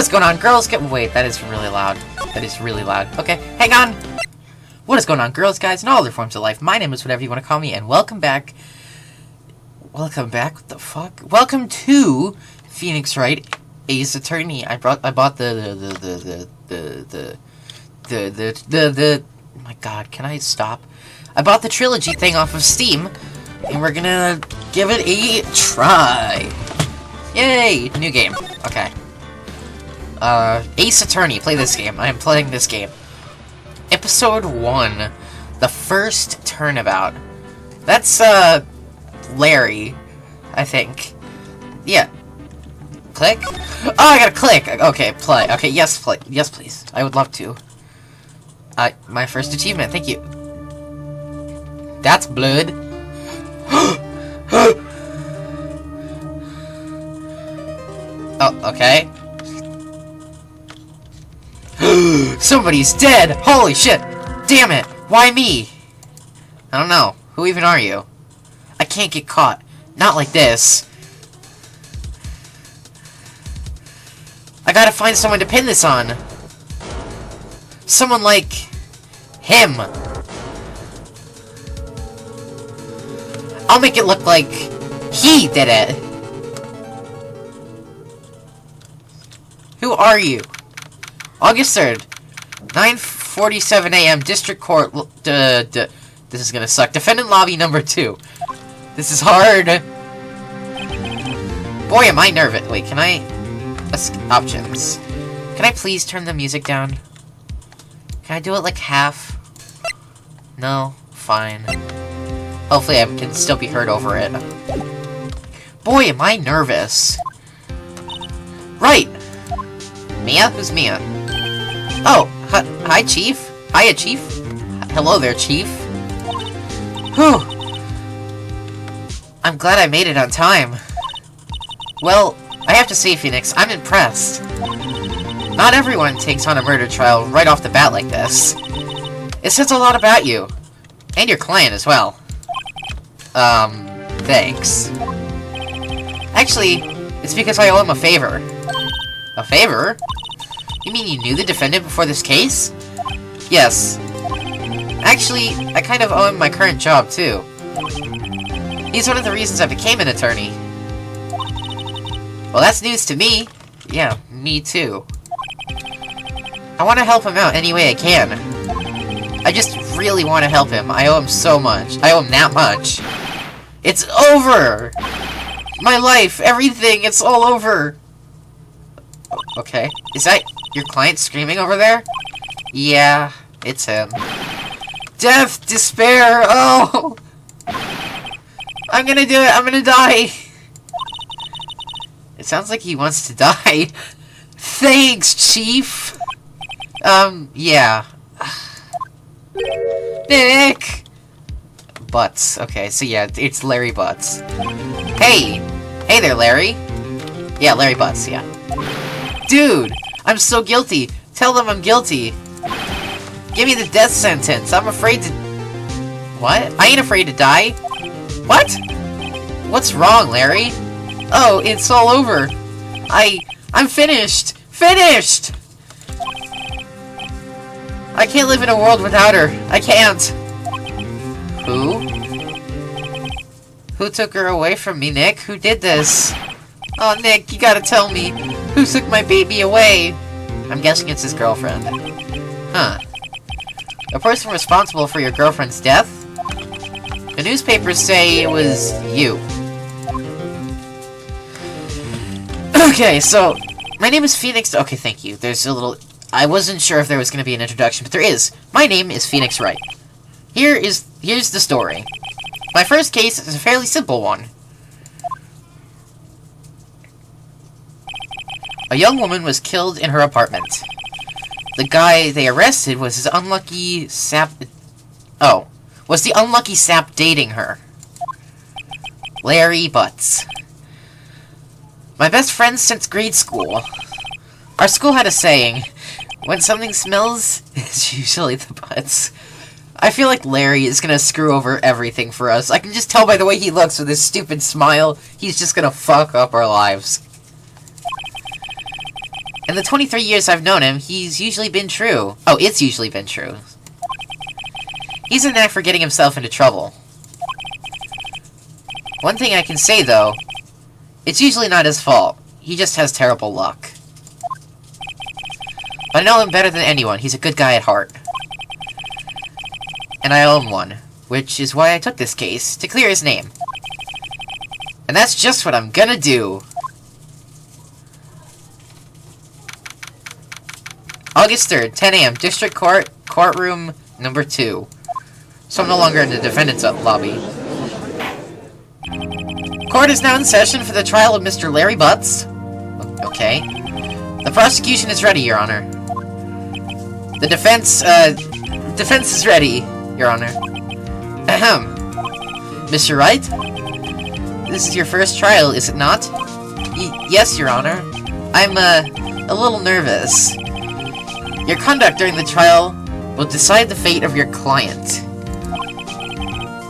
is going on, girls? Wait, that is really loud. That is really loud. Okay, hang on! What is going on, girls, guys, and all other forms of life? My name is whatever you want to call me, and welcome back. Welcome back? What the fuck? Welcome to Phoenix Wright, Ace Attorney. I bought the oh my god, can I stop? I bought the trilogy thing off of Steam, and we're gonna give it a try. Yay! New game. Okay. Ace Attorney, play this game. I am playing this game. Episode 1. The first turnabout. That's, Larry, I think. Yeah. Click? Oh, I gotta click! Okay, play. Okay, yes, play. Yes, please. I would love to. My first achievement, thank you. That's blood. Oh, okay. Somebody's dead! Holy shit! Damn it! Why me? I don't know. Who even are you? I can't get caught. Not like this. I gotta find someone to pin this on. Someone like him. I'll make it look like he did it. Who are you? August 3rd, 9:47 a.m. District Court. This is gonna suck. Defendant lobby number 2. This is hard. Boy, am I nervous. Wait, can I? Options. Can I please turn the music down? Can I do it like half? No? Fine. Hopefully I can still be heard over it. Boy, am I nervous. Right! Mia? Who's Mia? Oh, hi, Chief. Hiya, Chief. Hello there, Chief. Whew. I'm glad I made it on time. Well, I have to say, Phoenix, I'm impressed. Not everyone takes on a murder trial right off the bat like this. It says a lot about you. And your client as well. Thanks. Actually, it's because I owe him a favor. A favor? You mean you knew the defendant before this case? Yes. Actually, I kind of owe him my current job, too. He's one of the reasons I became an attorney. Well, that's news to me. Yeah, me too. I want to help him out any way I can. I just really want to help him. I owe him so much. I owe him that much. It's over! My life, everything, it's all over! Okay. Is that your client screaming over there? Yeah, it's him. Death! Despair! Oh! I'm gonna do it! I'm gonna die! It sounds like he wants to die. Thanks, Chief! Yeah. Nick! Butts. Okay, so yeah, it's Larry Butts. Hey! Hey there, Larry! Yeah, Larry Butts, yeah. Dude! I'm so guilty! Tell them I'm guilty! Give me the death sentence! I'm afraid to... What? I ain't afraid to die! What? What's wrong, Larry? Oh, it's all over! I'm finished! Finished! I can't live in a world without her! I can't! Who? Who took her away from me, Nick? Who did this? Oh, Nick, you gotta tell me! Who took my baby away? I'm guessing it's his girlfriend. Huh. The person responsible for your girlfriend's death? The newspapers say it was you. Okay, so, my name is Phoenix... Okay, thank you. There's a little... I wasn't sure if there was going to be an introduction, but there is. My name is Phoenix Wright. Here's the story. My first case is a fairly simple one. A young woman was killed in her apartment. The guy they arrested was his unlucky sap... Oh. Was the unlucky sap dating her. Larry Butts. My best friend since grade school. Our school had a saying, when something smells, it's usually the butts. I feel like Larry is gonna screw over everything for us. I can just tell by the way he looks with his stupid smile, he's just gonna fuck up our lives. In the 23 years I've known him, he's usually been true. Oh, it's usually been true. He's a knack for getting himself into trouble. One thing I can say, though, it's usually not his fault. He just has terrible luck. But I know him better than anyone. He's a good guy at heart. And I owe him one, which is why I took this case, to clear his name. And that's just what I'm gonna do. August 3rd, 10 a.m., District Court, Courtroom number 2. So I'm no longer in the defendant's lobby. Court is now in session for the trial of Mr. Larry Butts. Okay. The prosecution is ready, Your Honor. The defense is ready, Your Honor. Ahem. Mr. Wright? This is your first trial, is it not? Yes, Your Honor. I'm, a little nervous. Your conduct during the trial will decide the fate of your client.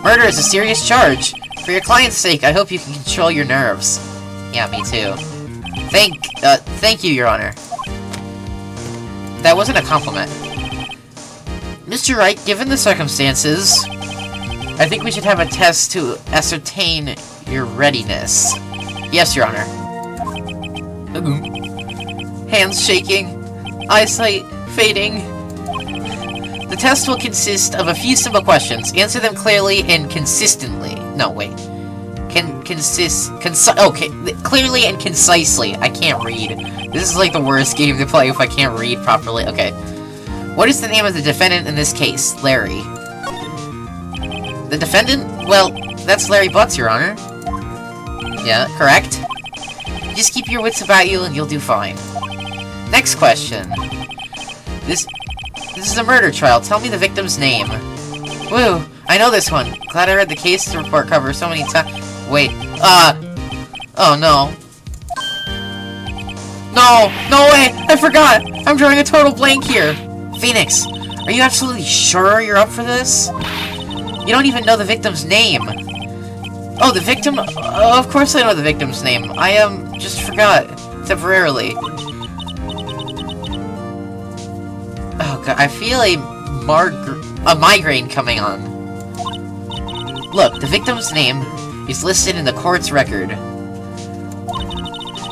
Murder is a serious charge. For your client's sake, I hope you can control your nerves. Yeah, me too. Thank you, Your Honor. That wasn't a compliment. Mr. Wright, given the circumstances, I think we should have a test to ascertain your readiness. Yes, Your Honor. Hands shaking, eyesight fading. The test will consist of a few simple questions. Answer them clearly and consistently. No, wait. Clearly and concisely. I can't read. This is like the worst game to play if I can't read properly. Okay. What is the name of the defendant in this case? Larry. The defendant? Well, that's Larry Butts, Your Honor. Yeah, correct. Just keep your wits about you and you'll do fine. Next question. This is a murder trial. Tell me the victim's name. Woo! I know this one. Glad I read the case report cover so many times. Wait. Oh no. No way! I forgot! I'm drawing a total blank here! Phoenix, are you absolutely sure you're up for this? You don't even know the victim's name. Oh, the victim? Of course I know the victim's name. I, just forgot. Temporarily. Oh god, I feel a migraine coming on. Look, the victim's name is listed in the court's record.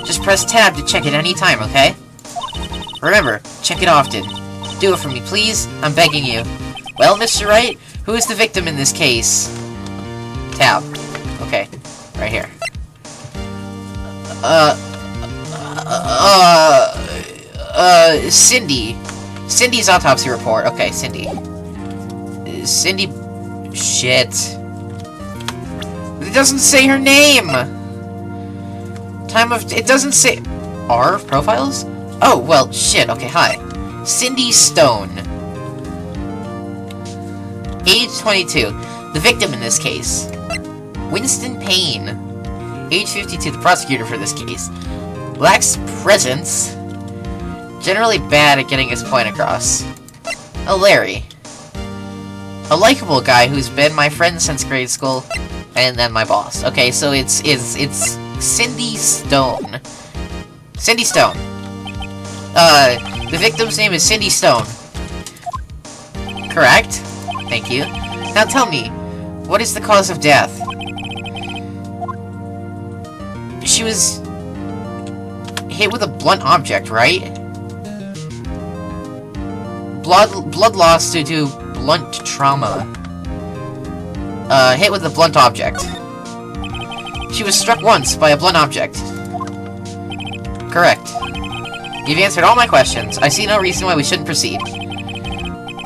Just press tab to check it any time, okay? Remember, check it often. Do it for me, please. I'm begging you. Well, Mr. Wright, who is the victim in this case? Tab. Okay, right here. Cindy. Cindy's autopsy report. Okay, Cindy. Cindy... Shit. It doesn't say her name! It doesn't say... R profiles? Oh, well, shit. Okay, hi. Cindy Stone. Age 22. The victim in this case. Winston Payne. Age 52. The prosecutor for this case. Lacks presence. Generally bad at getting his point across. Oh, Larry. A likable guy who's been my friend since grade school, and then my boss. Okay, so it's Cindy Stone. Cindy Stone. The victim's name is Cindy Stone. Correct? Thank you. Now tell me, what is the cause of death? She was hit with a blunt object, right? Blood loss due to blunt trauma. Hit with a blunt object. She was struck once by a blunt object. Correct. You've answered all my questions. I see no reason why we shouldn't proceed.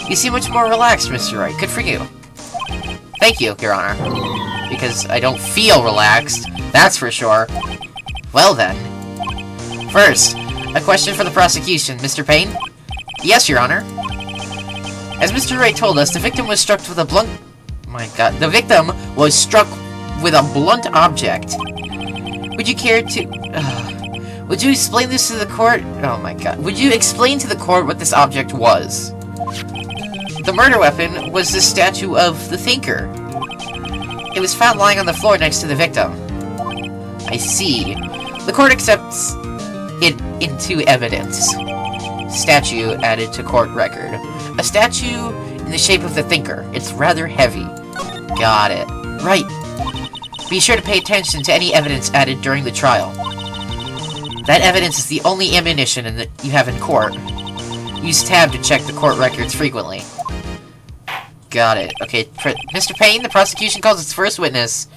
You seem much more relaxed, Mr. Wright. Good for you. Thank you, Your Honor. Because I don't feel relaxed, that's for sure. Well then. First, a question for the prosecution. Mr. Payne? Yes, Your Honor. As Mr. Wright told us, the victim was struck with a blunt... My god. The victim was struck with a blunt object. Would you care to... Would you explain this to the court? Oh my god. Would you explain to the court what this object was? The murder weapon was the statue of the Thinker. It was found lying on the floor next to the victim. I see. The court accepts it into evidence. Statue added to court record. A statue in the shape of the thinker. It's rather heavy. Got it. Right. Be sure to pay attention to any evidence added during the trial. That evidence is the only ammunition that you have in court. Use tab to check the court records frequently. Got it. Okay, Mr. Payne, the prosecution calls its first witness.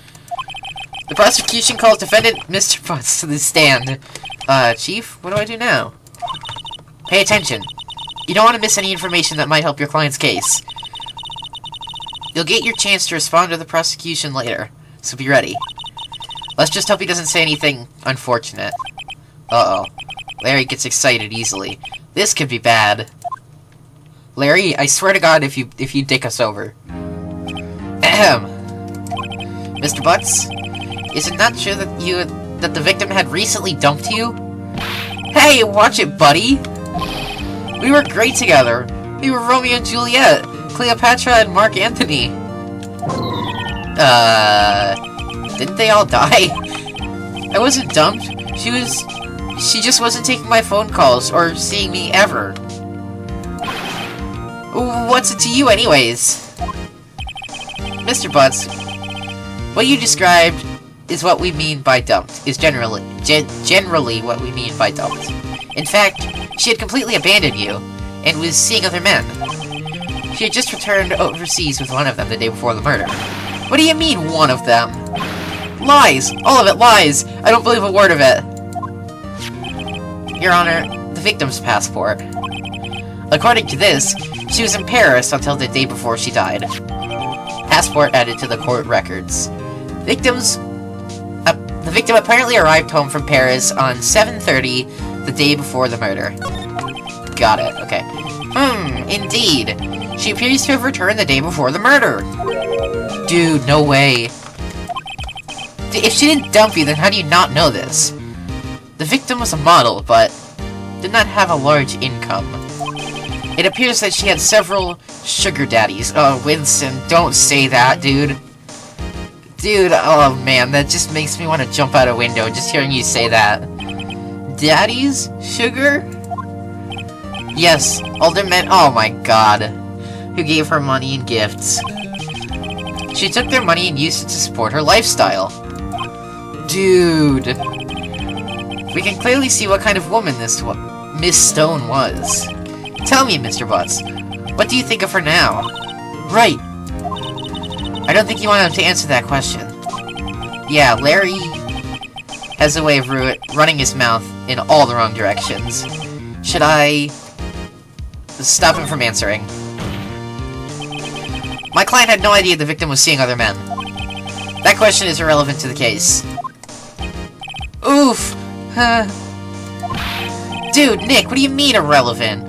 The prosecution calls defendant Mr. Butts to the stand. Chief, what do I do now? Pay attention. You don't want to miss any information that might help your client's case. You'll get your chance to respond to the prosecution later, so be ready. Let's just hope he doesn't say anything unfortunate. Uh-oh. Larry gets excited easily. This could be bad. Larry, I swear to God if you dick us over. Ahem. Mr. Butts, is it not true that the victim had recently dumped you? Hey, watch it, buddy! We were great together. We were Romeo and Juliet, Cleopatra and Mark Antony. Didn't they all die? I wasn't dumped. She just wasn't taking my phone calls or seeing me ever. What's it to you anyways? Mr. Butts, what you described is what we mean by dumped, is generally what we mean by dumped. In fact, she had completely abandoned you, and was seeing other men. She had just returned overseas with one of them the day before the murder. What do you mean, one of them? Lies! All of it lies! I don't believe a word of it! Your Honor, the victim's passport. According to this, she was in Paris until the day before she died. Passport added to the court records. The victim apparently arrived home from Paris on 7:30 the day before the murder. Got it, okay. Indeed. She appears to have returned the day before the murder. Dude, no way. If she didn't dump you, then how do you not know this? The victim was a model, but did not have a large income. It appears that she had several sugar daddies. Oh, Winston, don't say that, dude. Dude, oh man, that just makes me want to jump out a window just hearing you say that. Daddies? Sugar? Yes, older men, oh my god, who gave her money and gifts. She took their money and used it to support her lifestyle. Dude. We can clearly see what kind of woman this Miss Stone was. Tell me, Mr. Butts, what do you think of her now? Right. I don't think you want him to answer that question. Yeah, Larry has a way of running his mouth in all the wrong directions. Should I stop him from answering? My client had no idea the victim was seeing other men. That question is irrelevant to the case. Oof! Dude, Nick, what do you mean irrelevant?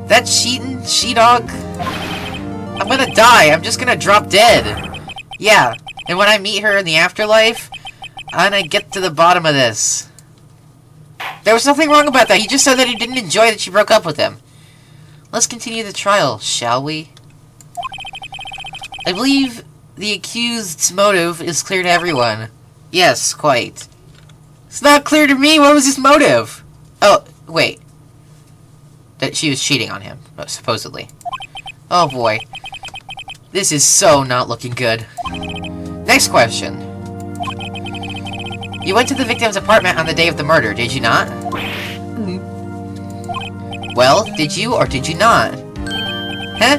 That she-dog? I'm gonna die, I'm just gonna drop dead. Yeah, and when I meet her in the afterlife, I'm gonna get to the bottom of this. There was nothing wrong about that, he just said that he didn't enjoy that she broke up with him. Let's continue the trial, shall we? I believe the accused's motive is clear to everyone. Yes, quite. It's not clear to me, what was his motive? Oh, wait. That she was cheating on him, supposedly. Oh boy. This is so not looking good. Next question. You went to the victim's apartment on the day of the murder, did you not? Well, did you or did you not? Huh?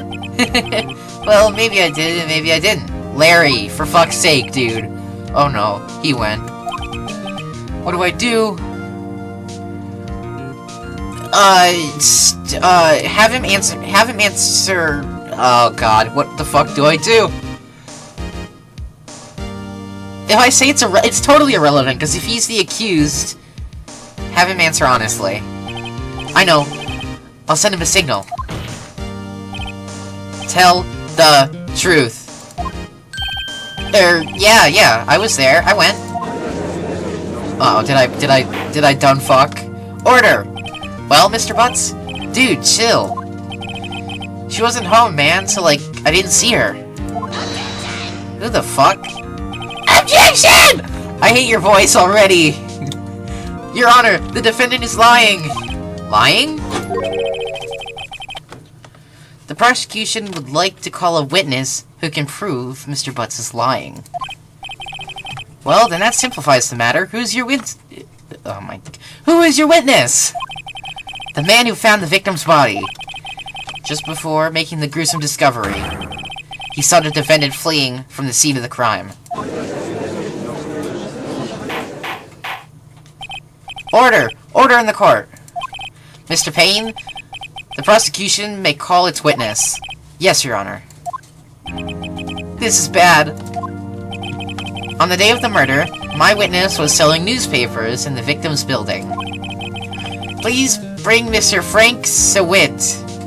Well, maybe I did and maybe I didn't. Larry, for fuck's sake, dude. Oh no, he went. What do I do? Have him answer, oh god, what the fuck do I do? If I say it's totally irrelevant, because if he's the accused, have him answer honestly. I know. I'll send him a signal. Tell the truth. Yeah, I was there. I went. Uh-oh, did I done fuck? Order! Well, Mr. Butts? Dude, chill. She wasn't home, man, so, like, I didn't see her. Who the fuck? Objection! I hate your voice already. Your Honor, the defendant is lying! Lying? The prosecution would like to call a witness who can prove Mr. Butts is lying. Well, then that simplifies the matter. Who's your witness? Oh my... Who is your witness? The man who found the victim's body. Just before making the gruesome discovery, he saw the defendant fleeing from the scene of the crime. Order! Order in the court! Mr. Payne, the prosecution may call its witness. Yes, Your Honor. This is bad. On the day of the murder, my witness was selling newspapers in the victim's building. Please bring Mr. Frank Sawit.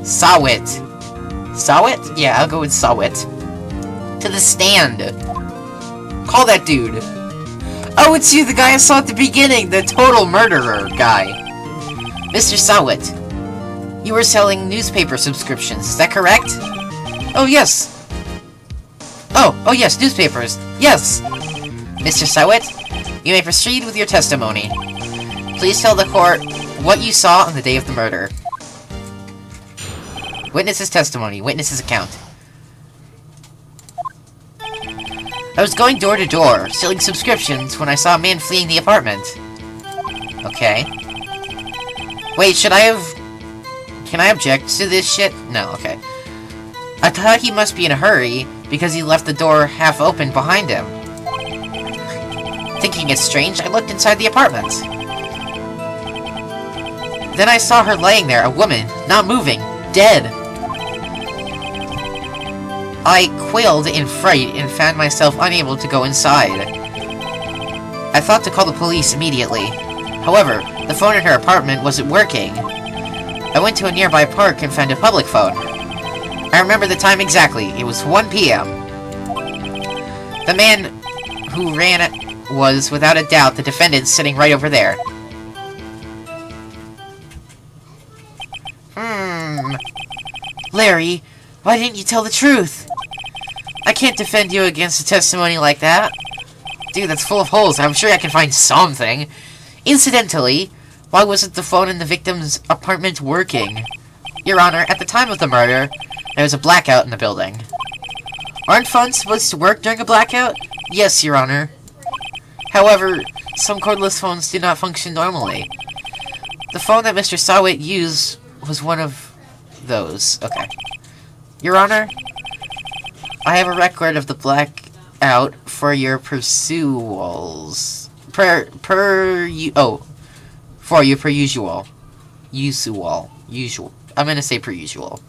Sawit? Yeah, I'll go with Sawit. To the stand. Call that dude. Oh, it's you, the guy I saw at the beginning, the total murderer guy. Mr. Sawit, you were selling newspaper subscriptions, is that correct? Oh, yes. Oh, yes, newspapers. Yes. Mr. Sawit, you may proceed with your testimony. Please tell the court what you saw on the day of the murder. Witness's testimony. Witness's account. I was going door to door, selling subscriptions, when I saw a man fleeing the apartment. Okay. Wait, should I have... Can I object to this shit? No, okay. I thought he must be in a hurry, because he left the door half open behind him. Thinking it's strange, I looked inside the apartment. Then I saw her laying there, a woman, not moving, dead. I quailed in fright and found myself unable to go inside. I thought to call the police immediately. However, the phone in her apartment wasn't working. I went to a nearby park and found a public phone. I remember the time exactly. It was 1 p.m. The man who ran it was, without a doubt, the defendant sitting right over there. Larry, why didn't you tell the truth? I can't defend you against a testimony like that. Dude, that's full of holes. I'm sure I can find something. Incidentally, why wasn't the phone in the victim's apartment working? Your Honor, at the time of the murder, there was a blackout in the building. Aren't phones supposed to work during a blackout? Yes, Your Honor. However, some cordless phones do not function normally. The phone that Mr. Sawit used was one of those. Okay. Your Honor, I have a record of the blackout for your pursuals. Per usual. Usual. I'm gonna say per usual.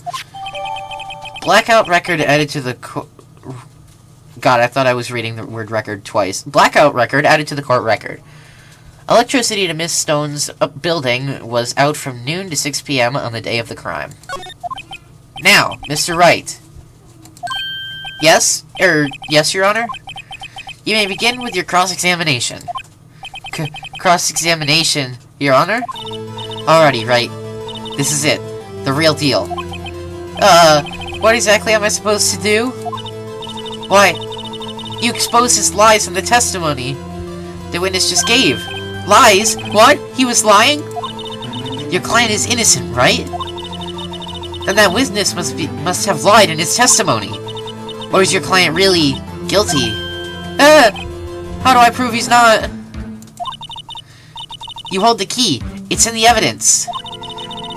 Blackout record added to the God, I thought I was reading the word record twice. Blackout record added to the court record. Electricity to Miss Stone's building was out from noon to 6 p.m. on the day of the crime. Now, Mr. Wright. Yes? Yes, Your Honor? You may begin with your cross-examination. Cross-examination, Your Honor? Alrighty, Wright. This is it. The real deal. What exactly am I supposed to do? Why, you exposed his lies in the testimony the witness just gave. Lies? What? He was lying? Your client is innocent, right? Then that witness must have lied in his testimony. Or is your client really guilty? How do I prove he's not? You hold the key. It's in the evidence.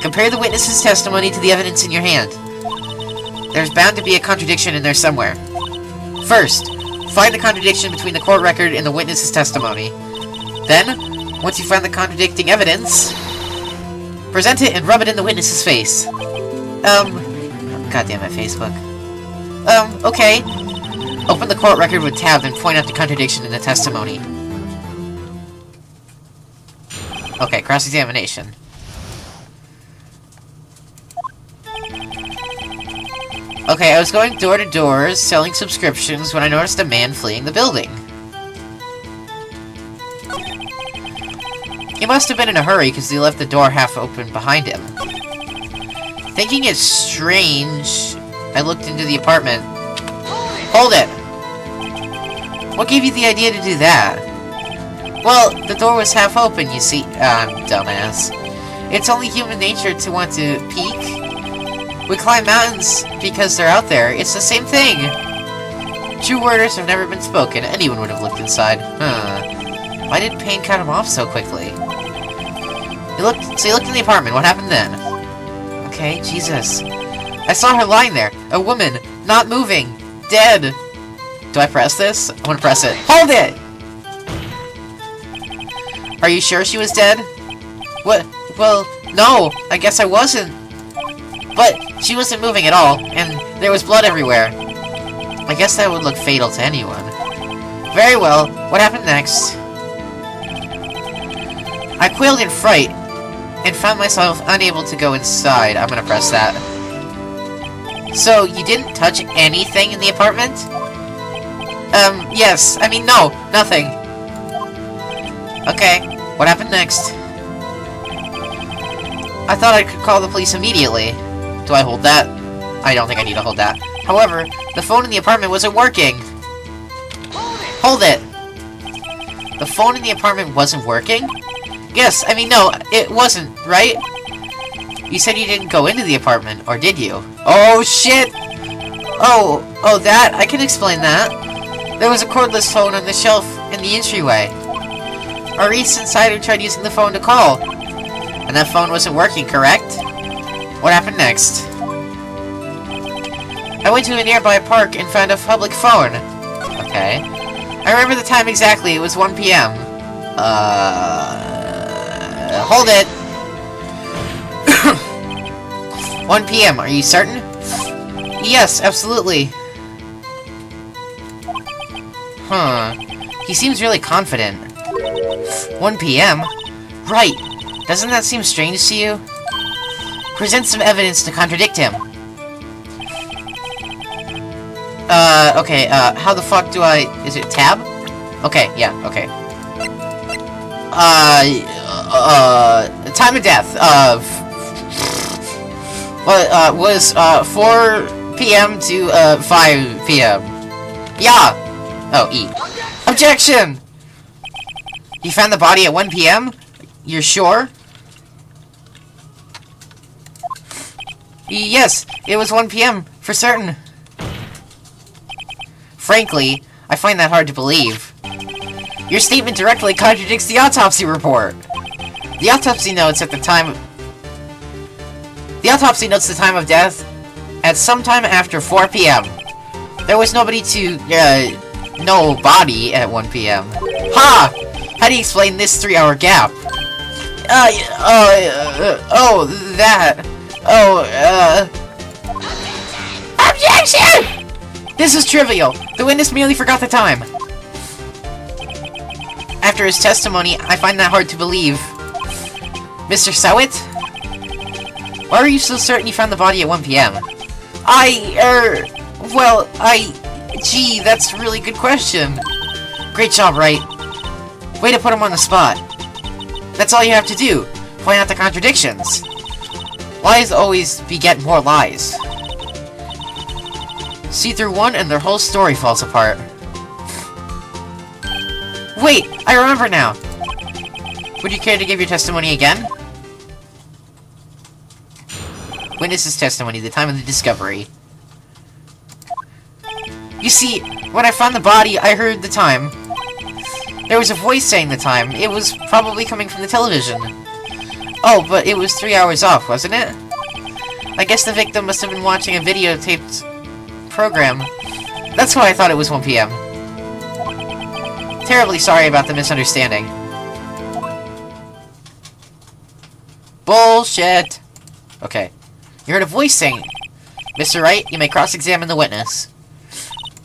Compare the witness's testimony to the evidence in your hand. There's bound to be a contradiction in there somewhere. First, find the contradiction between the court record and the witness's testimony. Then, once you find the contradicting evidence, present it and rub it in the witness's face. Goddamn it, Facebook. Okay. Open the court record with tab and point out the contradiction in the testimony. Okay, cross-examination. Okay, I was going door to door, selling subscriptions, when I noticed a man fleeing the building. He must have been in a hurry because he left the door half open behind him. Thinking it's strange, I looked into the apartment. Hold it! What gave you the idea to do that? Well, the door was half open, you see. Dumbass. It's only human nature to want to peek. We climb mountains because they're out there. It's the same thing. True orders have never been spoken. Anyone would have looked inside. Why did pain cut him off so quickly? So you looked in the apartment. What happened then? Okay, Jesus. I saw her lying there. A woman. Not moving. Dead. Do I press this? I want to press it. Hold it! Are you sure she was dead? What? Well, no. I guess I wasn't. But she wasn't moving at all, and there was blood everywhere. I guess that would look fatal to anyone. Very well. What happened next? I quailed in fright, and found myself unable to go inside. I'm gonna press that. So, you didn't touch anything in the apartment? Yes. I mean, no. Nothing. Okay. What happened next? I thought I could call the police immediately. Do I hold that? I don't think I need to hold that. However, the phone in the apartment wasn't working. Hold it! The phone in the apartment wasn't working? Yes, I mean, no, it wasn't, right? You said you didn't go into the apartment, or did you? Oh, shit! Oh, that? I can explain that. There was a cordless phone on the shelf in the entryway. Our recent insider tried using the phone to call. And that phone wasn't working, correct? What happened next? I went to a nearby park and found a public phone. Okay. I remember the time exactly. It was 1 p.m. Hold it! 1 p.m. Are you certain? Yes, absolutely. Huh. He seems really confident. 1 p.m.? Right. Doesn't that seem strange to you? Present some evidence to contradict him. Okay, how the fuck do I... Is it tab? Okay, yeah, okay. Time of death, was, 4 p.m. to, 5 p.m. Yeah! Oh, E. Objection! You found the body at 1 p.m.? You're sure? Yes, it was 1 p.m. for certain. Frankly, I find that hard to believe. Your statement directly contradicts the autopsy report. The autopsy notes the time of death at sometime after 4 p.m. There was no body at 1 p.m. Ha! How do you explain this 3-hour gap? Objection! This is trivial. The witness merely forgot the time. After his testimony, I find that hard to believe. Mr. Sowit? Why are you so certain you found the body at 1 p.m.? Gee, that's a really good question. Great job, Wright. Way to put him on the spot. That's all you have to do. Point out the contradictions. Lies always beget more lies. See through one and their whole story falls apart. Wait, I remember now. Would you care to give your testimony again? Witness's testimony, the time of the discovery. You see, when I found the body, I heard the time. There was a voice saying the time. It was probably coming from the television. Oh, but it was 3 hours off, wasn't it? I guess the victim must have been watching a videotaped program. That's why I thought it was 1 p.m. Terribly sorry about the misunderstanding. Bullshit! Okay. You heard a voice saying, Mr. Wright, you may cross-examine the witness.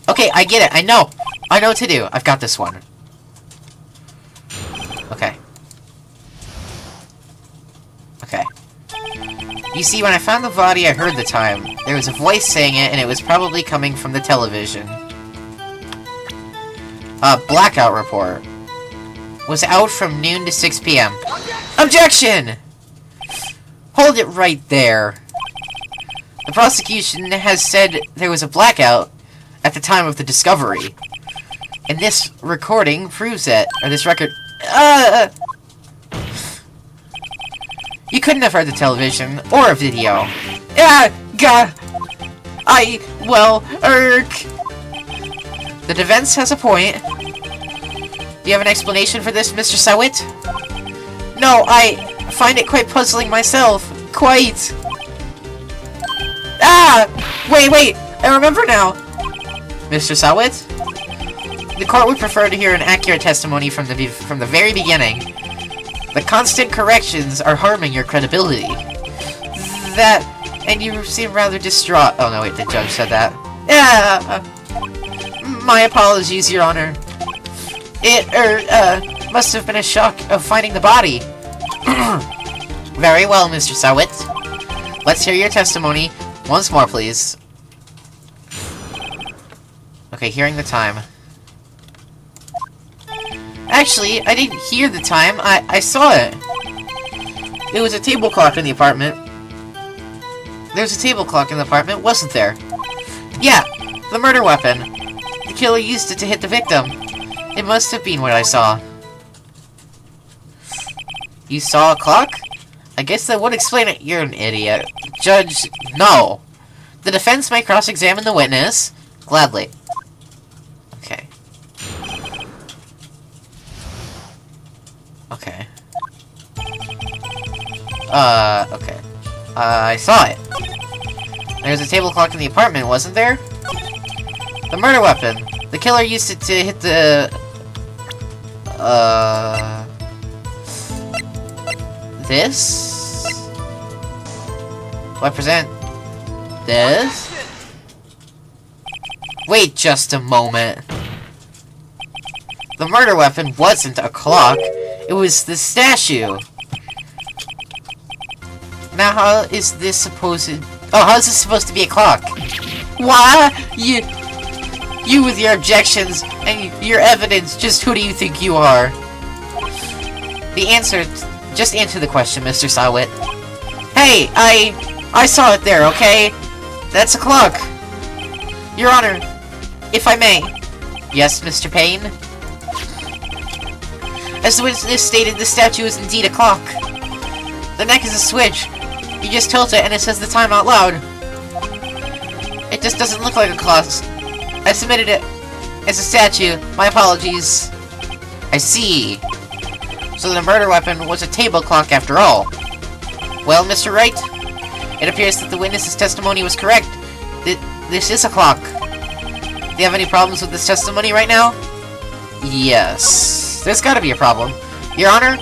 Okay, I get it. I know what to do. I've got this one. Okay. Okay. You see, when I found the body, I heard the time. There was a voice saying it, and it was probably coming from the television. Blackout report. Was out from noon to 6 p.m. Objection! Hold it right there. The prosecution has said there was a blackout at the time of the discovery. And this recording proves it. Or this record... You couldn't have heard the television or a video. The defense has a point. Do you have an explanation for this, Mr. Sawit? No, I find it quite puzzling myself. Quite. Wait, I remember now. Mr. Sawit? The court would prefer to hear an accurate testimony from the very beginning. The constant corrections are harming your credibility. And you seem rather distraught. Oh no, wait, the judge said that. My apologies, Your Honor. It, must have been a shock of finding the body. Very well, Mr. Sawit. Let's hear your testimony once more, please. Okay, hearing the time. Actually, I didn't hear the time. I saw it. There was a table clock in the apartment. There's a table clock in the apartment, wasn't there? Yeah, the murder weapon. The killer used it to hit the victim. It must have been what I saw. You saw a clock? I guess that would explain it. You're an idiot. Judge, no. The defense may cross-examine the witness. Gladly. Okay. Okay. Okay. I saw it. There's a table clock in the apartment, wasn't there? The murder weapon. The killer used it to hit the... This? Do I present this? Wait just a moment. The murder weapon wasn't a clock. It was the statue. Now how is this supposed to... Oh, how is this supposed to be a clock? Why? You with your objections and your evidence, just who do you think you are? The answer... Just answer the question, Mr. Sawit. Hey, I saw it there, okay? That's a clock. Your Honor, if I may. Yes, Mr. Payne? As the witness stated, the statue is indeed a clock. The neck is a switch. You just tilt it and it says the time out loud. It just doesn't look like a clock. I submitted it as a statue. My apologies. I see. So the murder weapon was a table clock after all. Well, Mr. Wright, it appears that the witness's testimony was correct. This is a clock. Do you have any problems with this testimony right now? Yes. There's gotta be a problem. Your Honor,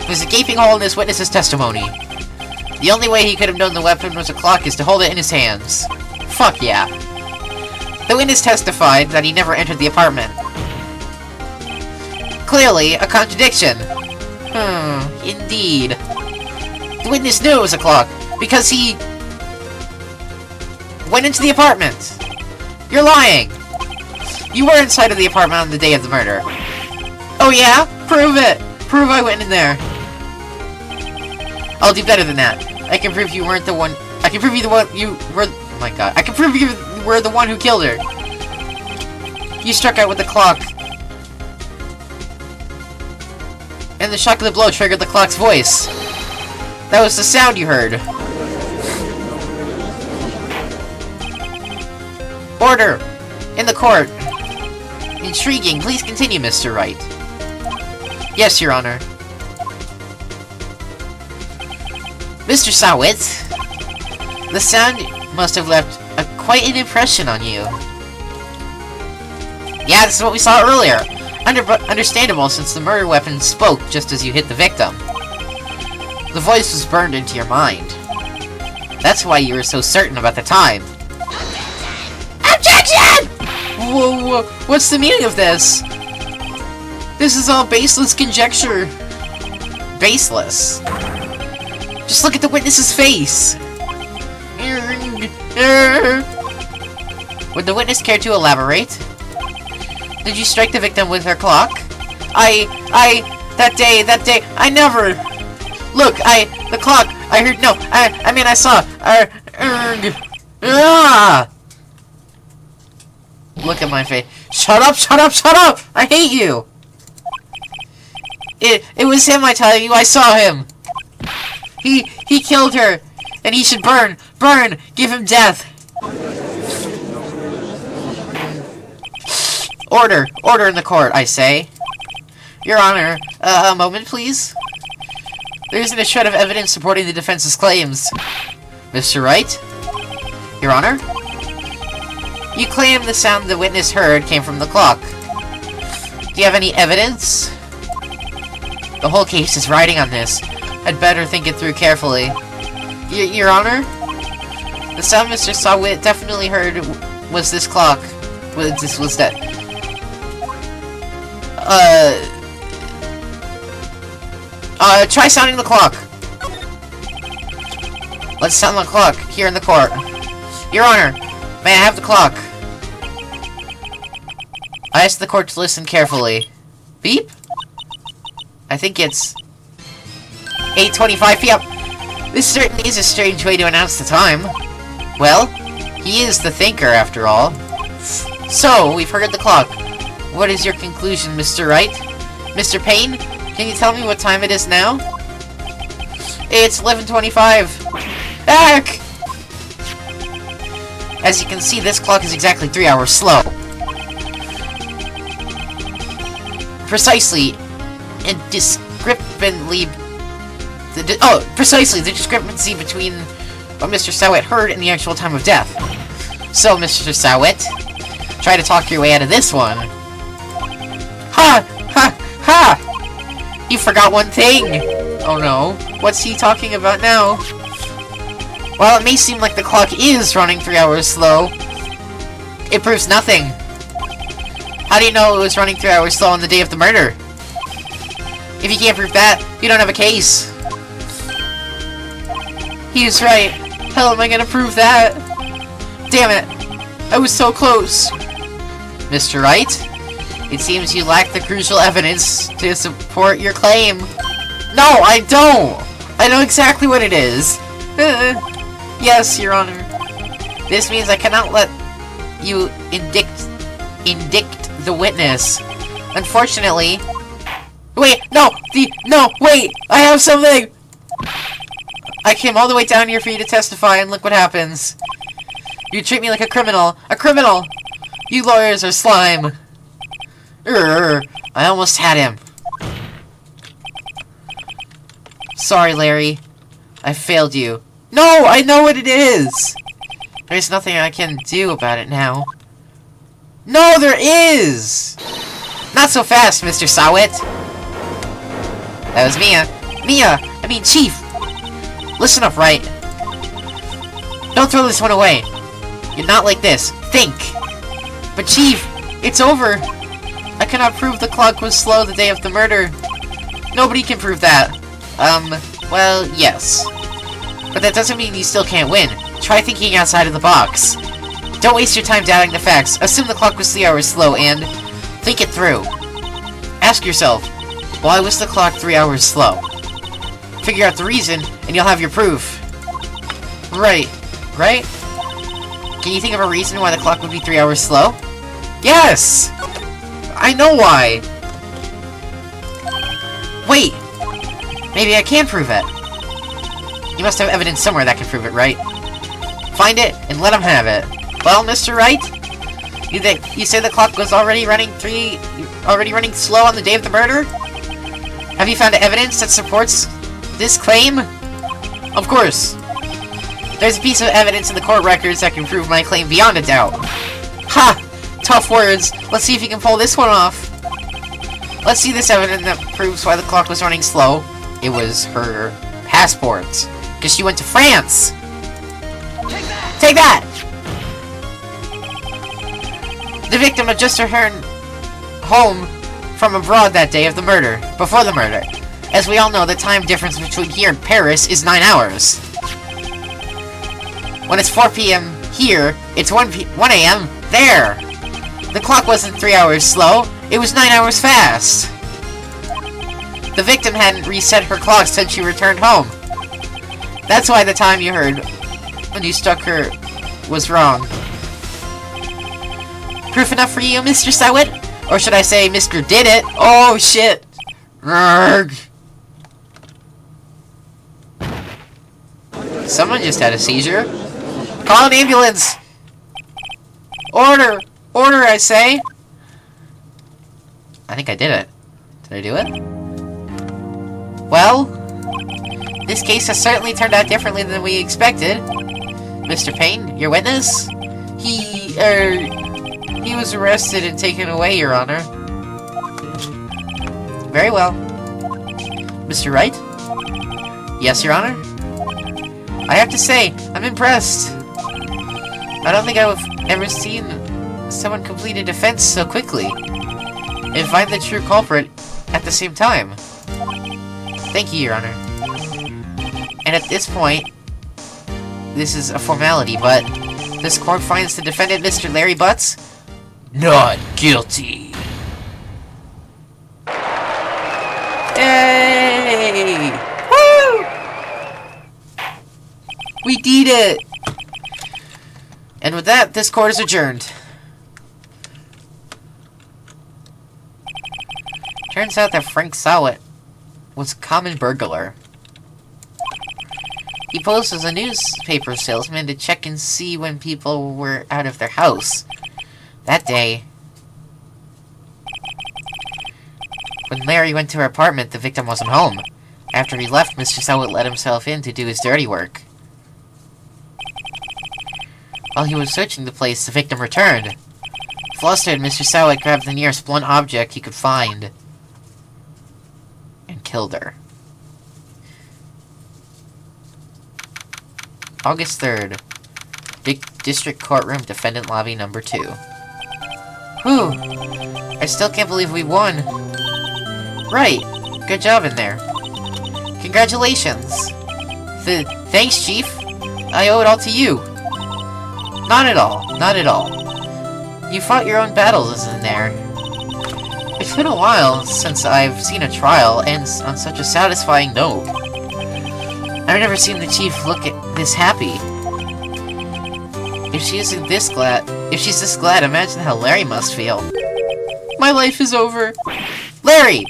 there's a gaping hole in this witness's testimony. The only way he could have known the weapon was a clock is to hold it in his hands. Fuck yeah. The witness testified that he never entered the apartment. Clearly, a contradiction. Indeed. The witness knew it was a clock, because he... went into the apartment. You're lying. You were inside of the apartment on the day of the murder. Oh yeah? Prove it! Prove I went in there. I'll do better than that. I can prove you weren't the one... I can prove you were... Oh my god. I can prove you were the one who killed her. You struck out with the clock. And the shock of the blow triggered the clock's voice. That was the sound you heard. Order! In the court. Intriguing. Please continue, Mr. Wright. Yes, Your Honor. Mr. Sawit, the sound must have left quite an impression on you. Yeah, this is what we saw earlier. Understandable, since the murder weapon spoke just as you hit the victim. The voice was burned into your mind. That's why you were so certain about the time. Objection! Whoa, what's the meaning of this? This is all baseless conjecture. Baseless? Just look at the witness's face. Would the witness care to elaborate? Did you strike the victim with her clock? That day, I never... Look, the clock, I heard, no, I mean, I saw, Look at my face. Shut up! I hate you! It was him, I tell you. I saw him. He killed her, and he should burn. Burn! Give him death. Order! Order in the court, I say. Your Honor, a moment, please. There isn't a shred of evidence supporting the defense's claims. Mr. Wright? Your Honor? You claim the sound the witness heard came from the clock. Do you have any evidence? The whole case is riding on this. I'd better think it through carefully. Your Honor? The sound Mr. Sawit definitely heard was this clock. Was that... try sounding the clock. Let's sound the clock here in the court. Your Honor, may I have the clock? I asked the court to listen carefully. Beep? I think it's 8:25 p.m. This certainly is a strange way to announce the time. Well, he is the thinker, after all. So, we've heard the clock. What is your conclusion, Mr. Wright? Mr. Payne, can you tell me what time it is now? It's 11:25. Heck! As you can see, this clock is exactly 3 hours slow. Precisely, and discrepancy... precisely, the discrepancy between what Mr. Sawit heard and the actual time of death. So, Mr. Sawit, try to talk your way out of this one. Ha! Ha! Ha! You forgot one thing! Oh no. What's he talking about now? While it may seem like the clock is running 3 hours slow, it proves nothing. How do you know it was running 3 hours slow on the day of the murder? If you can't prove that, you don't have a case. He was right. How am I gonna prove that? Damn it. I was so close. Mr. Wright, it seems you lack the crucial evidence to support your claim. No, I don't! I know exactly what it is. Yes, Your Honor. This means I cannot let you indict the witness. Unfortunately... Wait, no! Wait! I have something! I came all the way down here for you to testify, and look what happens. You treat me like a criminal. A criminal! You lawyers are slime. I almost had him. Sorry, Larry. I failed you. No! I know what it is! There's nothing I can do about it now. No, there is! Not so fast, Mr. Sawit. That was Chief! Listen up, Wright. Don't throw this one away. You're not like this. Think! But Chief, it's over! I cannot prove the clock was slow the day of the murder. Nobody can prove that. Well, yes. But that doesn't mean you still can't win. Try thinking outside of the box. Don't waste your time doubting the facts. Assume the clock was 3 hours slow and... think it through. Ask yourself, why was the clock 3 hours slow? Figure out the reason, and you'll have your proof. Right? Can you think of a reason why the clock would be 3 hours slow? Yes! I know why! Wait! Maybe I can prove it. You must have evidence somewhere that can prove it, right? Find it, and let him have it. Well, Mr. Wright? You say the clock was already running slow on the day of the murder? Have you found evidence that supports this claim? Of course. There's a piece of evidence in the court records that can prove my claim beyond a doubt. Ha! Tough words. Let's see if you can pull this one off. Let's see this evidence that proves why the clock was running slow. It was her passport. Because she went to France! Take that! The victim had just returned home from abroad that day of the murder. Before the murder. As we all know, the time difference between here and Paris is 9 hours. When it's 4 p.m. here, it's 1 a.m. there! The clock wasn't 3 hours slow, it was 9 hours fast! The victim hadn't reset her clock since she returned home. That's why the time you heard when you struck her was wrong. Proof enough for you, Mr. Sawit? Or should I say, Mr. Did It? Oh, shit! Arrgh. Someone just had a seizure. Call an ambulance! Order! Order, I say! I think I did it. Did I do it? Well, this case has certainly turned out differently than we expected. Mr. Payne, your witness? He was arrested and taken away, Your Honor. Very well. Mr. Wright? Yes, Your Honor? I have to say, I'm impressed. I don't think I've ever seen someone complete a defense so quickly and find the true culprit at the same time. Thank you, Your Honor. And at this point, this is a formality, but this court finds the defendant, Mr. Larry Butts, not guilty. Yay! Woo! We did it! And with that, this court is adjourned. Turns out that Frank Sowett was a common burglar. He posed as a newspaper salesman to check and see when people were out of their house. That day, when Larry went to her apartment, the victim wasn't home. After he left, Mr. Sowett let himself in to do his dirty work. While he was searching the place, the victim returned. Flustered, Mr. Sowett grabbed the nearest blunt object he could find and killed her. August 3rd. District Courtroom, Defendant Lobby Number 2. Whew! I still can't believe we won. Right! Good job in there. Congratulations! Thanks, Chief! I owe it all to you! Not at all. Not at all. You fought your own battles in there. It's been a while since I've seen a trial end on such a satisfying note. I've never seen the Chief look this happy. If she's this glad, imagine how Larry must feel. My life is over. Larry!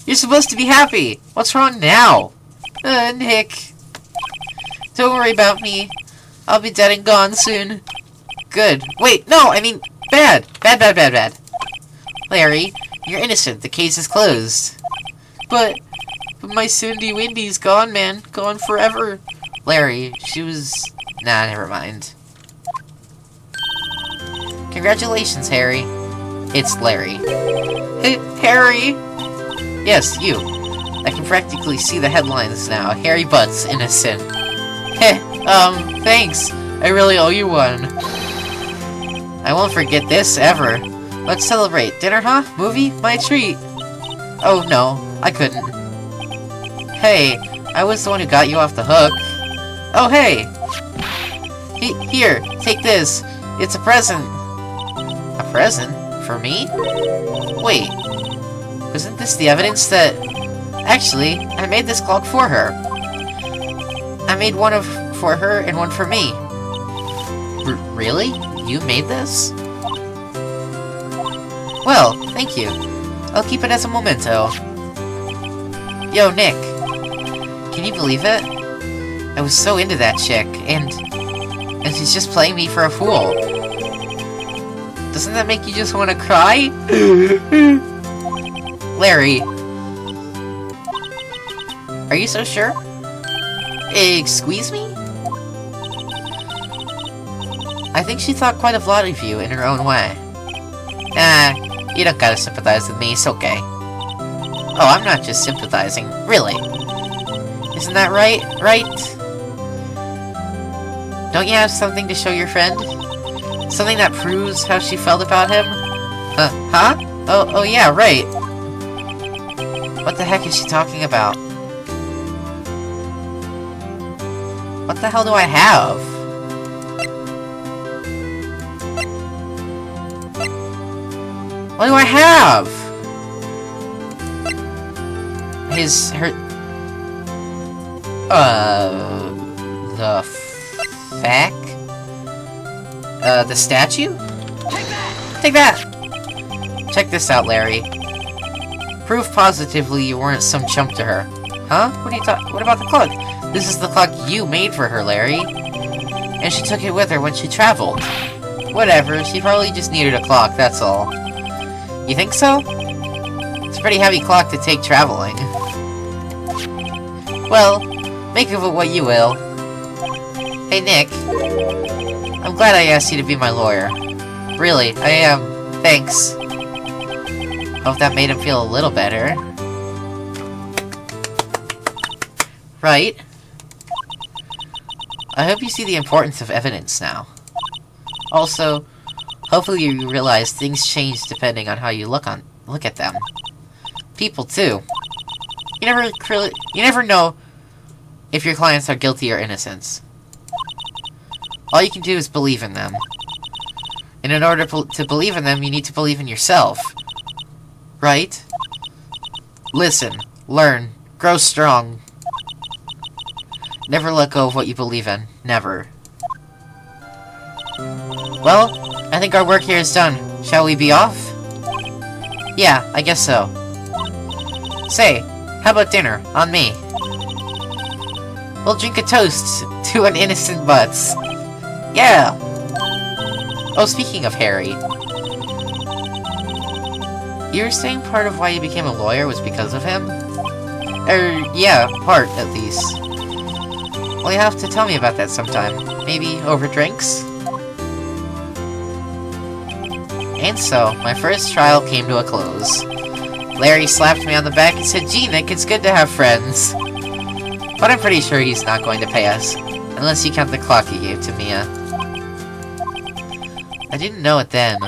You're supposed to be happy! What's wrong now? Nick. Don't worry about me. I'll be dead and gone soon. Good. Wait, no, I mean, bad. Bad. Larry, you're innocent. The case is closed. But my Cindy Windy's gone, man. Gone forever. Larry, she was... Nah, never mind. Congratulations, Harry. It's Larry. Hey, Harry! Yes, you. I can practically see the headlines now. Harry Butts, innocent. Heh, thanks. I really owe you one. I won't forget this, ever. Let's celebrate. Dinner, huh? Movie? My treat. Oh, no. I couldn't. Hey, I was the one who got you off the hook. Oh, hey! Here, take this. It's a present. A present? For me? Wait. Isn't this the evidence that... Actually, I made this clock for her. I made one for her and one for me. Really? You made this? Well, thank you. I'll keep it as a memento. Yo, Nick. Can you believe it? I was so into that chick, and she's just playing me for a fool. Doesn't that make you just want to cry? Larry. Are you so sure? Excuse me? I think she thought quite a lot of you in her own way. You don't gotta sympathize with me, it's okay. Oh, I'm not just sympathizing, really. Isn't that right? Right? Don't you have something to show your friend? Something that proves how she felt about him? Huh? Oh yeah, right. What the heck is she talking about? What the hell do I have? What do I have? The fac? The statue? Take that! Check this out, Larry. Proof positively you weren't some chump to her. Huh? What about the clock? This is the clock you made for her, Larry. And she took it with her when she traveled. Whatever, she probably just needed a clock, that's all. You think so? It's a pretty heavy clock to take traveling. Well, make of it what you will. Hey, Nick. I'm glad I asked you to be my lawyer. Really, I am. Thanks. Hope that made him feel a little better. Right? I hope you see the importance of evidence now. Also, hopefully you realize things change depending on how you look at them. People, too. You never know if your clients are guilty or innocent. All you can do is believe in them. And in order to believe in them, you need to believe in yourself. Right? Listen, learn, grow strong. Never let go of what you believe in. Never. Well, I think our work here is done. Shall we be off? Yeah, I guess so. Say, how about dinner? On me. We'll drink a toast to an innocent butts. Yeah! Oh, speaking of Harry. You were saying part of why you became a lawyer was because of him? Yeah, part, at least. Well, you have to tell me about that sometime. Maybe over drinks? And so, my first trial came to a close. Larry slapped me on the back and said, "Gee, Nick, it's good to have friends." But I'm pretty sure he's not going to pay us. Unless you count the clock he gave to Mia. I didn't know it then.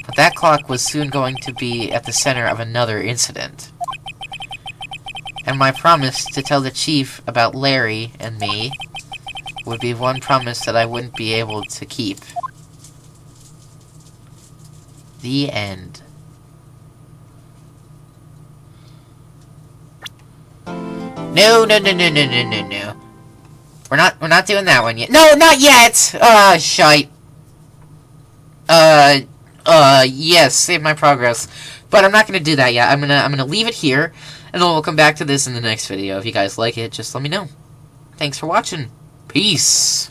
But that clock was soon going to be at the center of another incident. And my promise to tell the chief about Larry and me would be one promise that I wouldn't be able to keep. The end. No. We're not doing that one yet. No, not yet! Shite. Yes, save my progress. But I'm not gonna do that yet. I'm gonna leave it here, and then we'll come back to this in the next video. If you guys like it, just let me know. Thanks for watching. Peace.